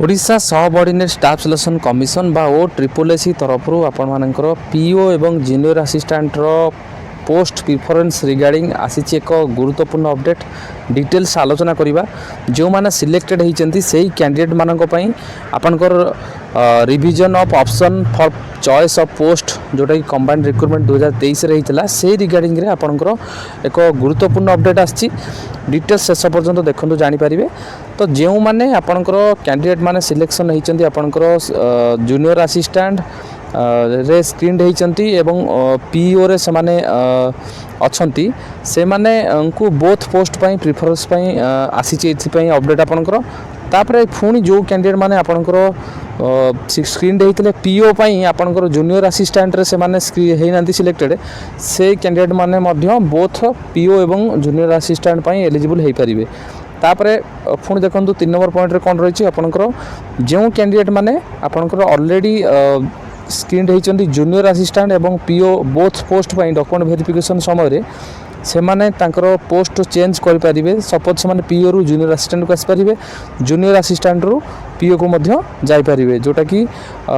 Odisha subordinate staff selection commission बा ओ triple AC तरफ आपर PO एवं junior assistant post preference regarding आसी एक गुरुत्वपूर्ण अपडेट डिटेल्स आलोचना करवा जो मैंने सिलेक्टेड होती से कैंडिडेट मानी आपनकर revision of option for choice of post जोटा कि कंबाइंड रिक्रुटमेंट 2023 होता से रिगार्डिंग रे आपनकर एक गुरुत्वपूर्ण अपडेट आसी डिटेल्स शेष पर्यंत देखते जानीपारे। तो जो मैंने आपनकर कैंडिडेट माने सिलेक्शन होती आपनकर जूनियर असिस्टेंट रे स्क्रीन होती एवं पीओ रे से अच्छी से माने को बोथ पोस्ट पाई प्रिफरेंस पाई आसी अपडेट आपनकर तापर पुणी जो कैंडिडेट माने आपनकर स्क्रीन होते पीओ पाई आपनकर जूनियर असिस्टेंट रे से माने होना सिलेक्टेड से कैंडिडेट माने मध्य बोथ पीओ एवं जूनियर असिस्टेंट पाई एलिजिबल हो पारे। तापरे पुणी देखो 3 नंबर पॉइंट रे कौन रही आपनकर जो कैंडिडेट माने आपनकर ऑलरेडी स्क्रीन होती जूनियर असिस्टेंट एवं पीओ बोथ पोस्ट पाई डॉक्यूमेंट वेरिफिकेशन समय से माने तांकर पोस्ट चेंज करें सपोज से पीओ रु जूनियर असिस्टेंट को आसपारे जूनियर असिस्टेंट रु पीओ को जापरें जोटा कि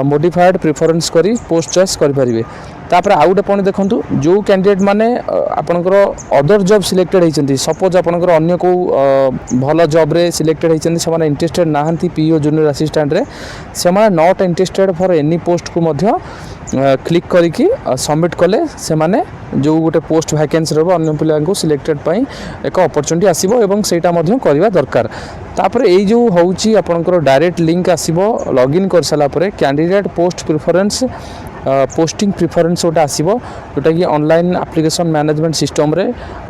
मॉडिफाइड प्रिफरेंस करी पोस्ट चॉइस करें। तापर आउ गोटे पॉइंट देखूँ जो कैंडिडेट माने आपनकर अदर जॉब सिलेक्टेड होती सपोज आपनकर अन्य को भल जॉब रे सिलेक्टेड होती से इंटरेस्टेड नहांती पीओ जूनियर असिस्टेंट रे से not interested for any post को क्लिक करके सबमिट कले से माने जो गोटे पोस्ट वैकेंसी रहा अन्य पिला सिलेक्टेड पाई एक अपॉर्चुनिटी आसीबो एवं सेटा मध्य करवा दरकार। तापर ये जो होउची आपनकर डायरेक्ट लिंक आसीबो लॉगिन कर साला परे candidate post preference posting preference गोटे आसो जोटा कि ऑनलाइन एप्लिकेशन मैनेजमेंट सिस्टम रे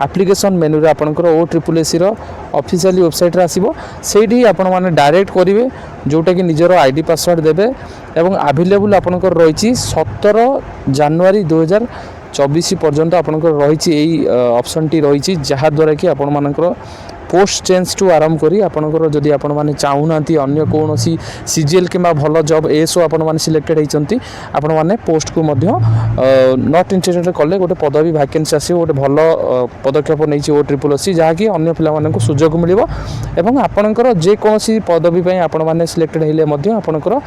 एप्लिकेशन मेनू रे आपनकर ओ ट्रिपल एसी रो ऑफिशियल वेबसाइट रे आसीबो सेठी आपण माने डायरेक्ट करिवे जोटा कि निजर आईडी पासवर्ड देबे एवं अवेलेबल आपनकर रही 17 जनवरी 2024 पर्यंत आपनकर रही ऑप्शन टी रही जहाँ द्वारा कि आपण मानकर पोस्ट चेंज टू आरंभ करी आपनकर जदि आपण माने चाहूना अन्य कौन सीजीएल कि भल जॉब एसो आपण माने सिलेक्टेड होती आपण माने पोस्ट को नॉट इंटरेस्टेड कले गोटे पदवी वैकेंसी आसो गोटे भल पदक्षेप नहीं ओ ट्रिपल एसी जहाँकि अन्य पिला सुजोग मिल एवं आपणकर जेकोसी पदवी पर आपण माने सिलेक्टेड हेले आपणकर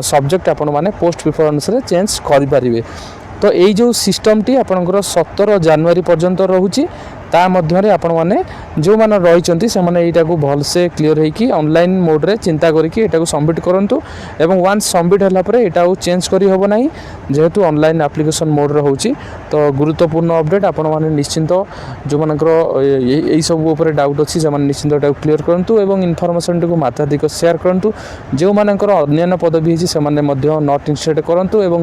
सब्जेक्ट आपण माने पोस्ट प्रिफरेंस रे चेंज करें। तो यही जो सिस्टम टी आपणकर 17 जनवरी पर्यंत रोचे ता मध्य आपण माने जो माने रही से माने एटा को भल से क्लियर होगी ऑनलाइन मोड रे चिंता करके एटा को सबमिट करंतु एवं वंस सबमिट हला परे एटा को चेंज करी होबो नाही जेहेतु ऑनलाइन एप्लिकेशन मोड रे होची। तो गुरुत्वपूर्ण अपडेट आपण माने निश्चिंत जो मानकर एई सब ऊपर डाउट अछि से माने निश्चिंत एटा को क्लियर करंतु एवं इन्फॉर्मेशन को मात्राधिक शेयर करंतु जो मानकर अन्य पदवी अछि से माने मध्य नॉट इंटरेस्टेड करंतु एवं